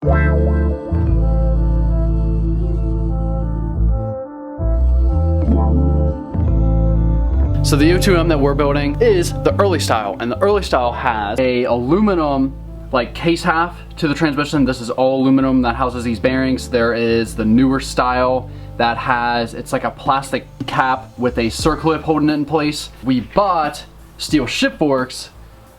So the O2M that we're building is the early style, and the early style has a aluminum like case half to the transmission. This is all aluminum that houses these bearings. There is the newer style that has, it's like a plastic cap with a circlip holding it in place. We bought steel ship forks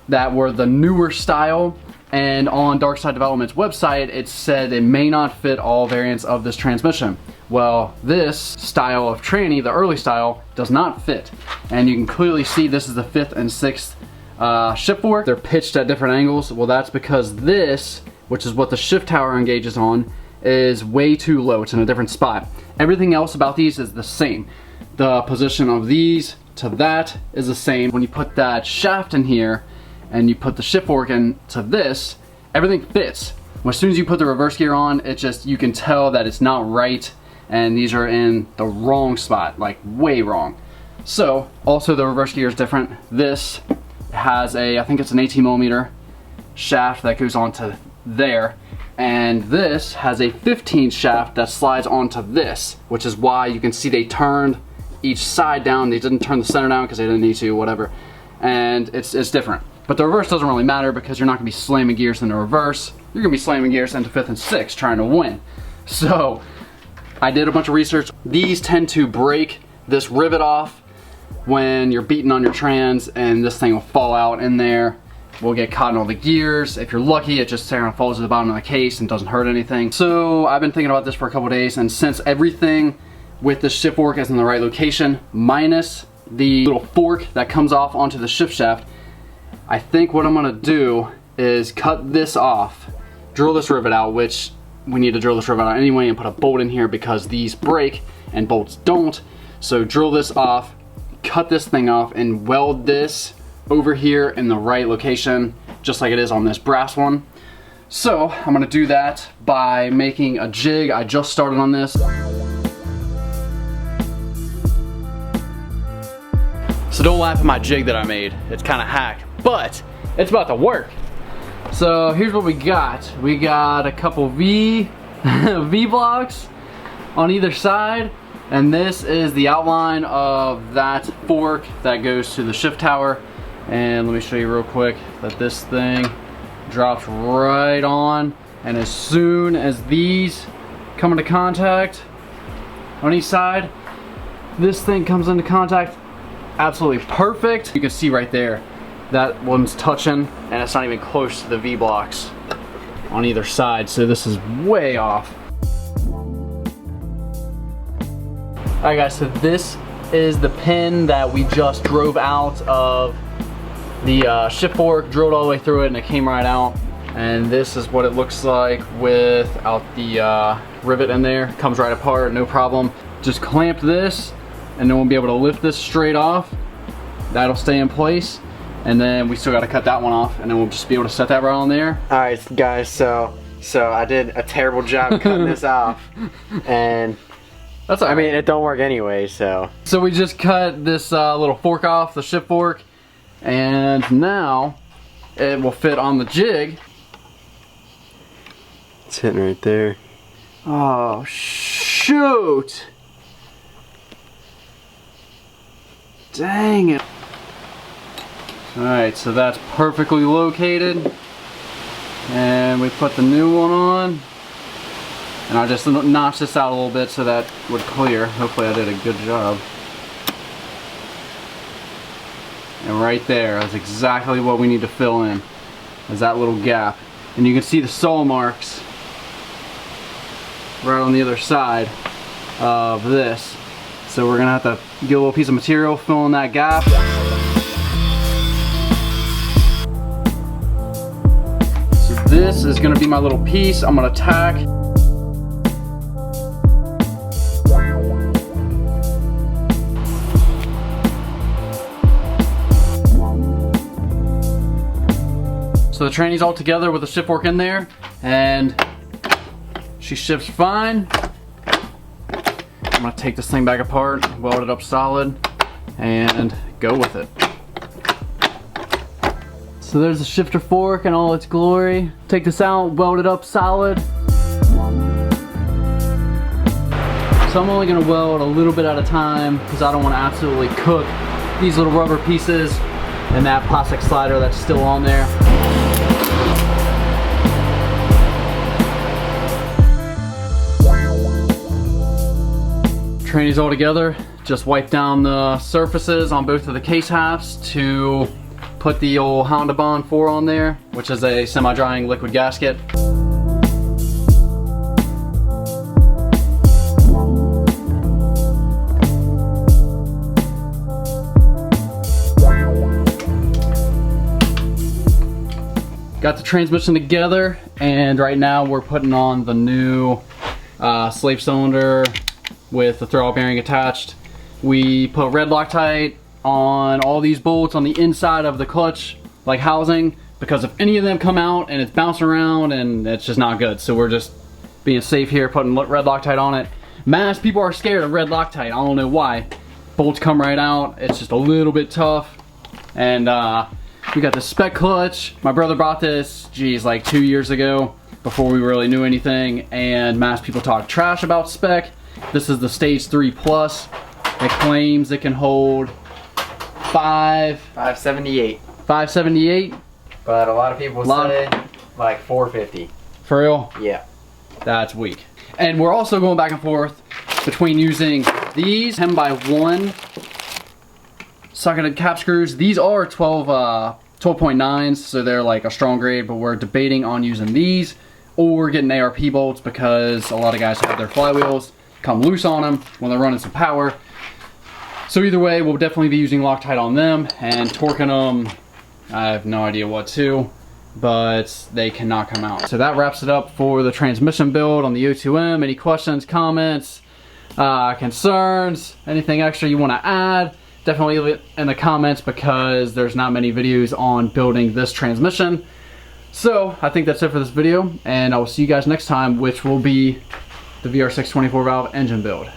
that were the newer style, and on Darkside Development's website it said it may not fit all variants of this transmission. Well, this style of tranny, the early style, does not fit. And you can clearly see this is the 5th and 6th ship fork. They're pitched at different angles. Well, that's because this, which is what the shift tower engages on, is way too low. It's in a different spot. Everything else about these is the same. The position of these to that is the same. When you put that shaft in here and you put the ship fork into this, everything fits. As soon as you put the reverse gear on, it just, you can tell that it's not right, and these are in the wrong spot, like way wrong. So, also the reverse gear is different. This has a, I think it's an 18mm shaft that goes onto there, and this has a 15 shaft that slides onto this, which is why you can see they turned each side down. They didn't turn the center down because they didn't need to, whatever. And it's different. But the reverse doesn't really matter because you're not gonna be slamming gears in the reverse. You're gonna be slamming gears into 5th and 6th trying to win. So, I did a bunch of research. These tend to break this rivet off when you're beating on your trans, and this thing will fall out in there. We'll get caught in all the gears. If you're lucky, it just falls to the bottom of the case and doesn't hurt anything. So I've been thinking about this for a couple days, and since everything with the ship fork is in the right location, minus the little fork that comes off onto the shift shaft, I think what I'm gonna do is cut this off, drill this rivet out, which we need to drill this rivet out anyway, and put a bolt in here because these break and bolts don't. So drill this off, cut this thing off, and weld this over here in the right location, just like it is on this brass one. So I'm gonna do that by making a jig. I just started on this. So don't laugh at my jig that I made. It's kind of hack, but it's about to work. So here's what we got. We got a couple V blocks on either side, and this is the outline of that fork that goes to the shift tower. And let me show you real quick that this thing drops right on, and as soon as these come into contact on each side, this thing comes into contact absolutely perfect. You can see right there that one's touching, and it's not even close to the V blocks on either side, so this is way off. Alright guys, so this is the pin that we just drove out of the ship fork, drilled all the way through it, and it came right out. And this is what it looks like without the rivet in there. Comes right apart, no problem. Just clamp this, and then we'll be able to lift this straight off. That'll stay in place. And then we still got to cut that one off, and then we'll just be able to set that right on there. All right, guys. So I did a terrible job cutting this off, and that's all right. I mean, it don't work anyway. So we just cut this little fork off, the ship fork, and now it will fit on the jig. It's hitting right there. Oh shoot! Dang it! Alright, so that's perfectly located, and we put the new one on, and I just notched this out a little bit so that would clear. Hopefully I did a good job. And right there, that's exactly what we need to fill in, is that little gap. And you can see the saw marks right on the other side of this. So we're gonna have to get a little piece of material, fill in that gap. This is going to be my little piece I'm going to tack. So the tranny's all together with the ship fork in there, and she ships fine. I'm going to take this thing back apart, weld it up solid, and go with it. So there's the shifter fork in all its glory. Take this out, weld it up solid. So I'm only gonna weld a little bit at a time because I don't want to absolutely cook these little rubber pieces and that plastic slider that's still on there. Train these all together. Just wipe down the surfaces on both of the case halves to put the old HondaBond 4 on there, which is a semi-drying liquid gasket. Got the transmission together, and right now we're putting on the new slave cylinder with the throwout bearing attached. We put red Loctite on all these bolts on the inside of the clutch like housing, because if any of them come out and it's bouncing around and it's just not good. So we're just being safe here, putting red Loctite on it. Mass people are scared of red Loctite. I don't know why. Bolts come right out. It's just a little bit tough. And we got the SPEC clutch. My brother bought this, geez, like 2 years ago before we really knew anything, and mass people talk trash about SPEC. This is the stage 3 plus. It claims it can hold 578. 578. But a lot of people say like 450. For real? Yeah. That's weak. And we're also going back and forth between using these 10x1 socketed cap screws. These are 12.9s, so they're like a strong grade, but we're debating on using these or getting ARP bolts because a lot of guys have their flywheels come loose on them when they're running some power. So either way, we'll definitely be using Loctite on them and torquing them. I have no idea what to, but they cannot come out. So that wraps it up for the transmission build on the O2M. Any questions, comments, concerns, anything extra you want to add? Definitely leave it in the comments because there's not many videos on building this transmission. So I think that's it for this video, and I will see you guys next time, which will be the VR624 valve engine build.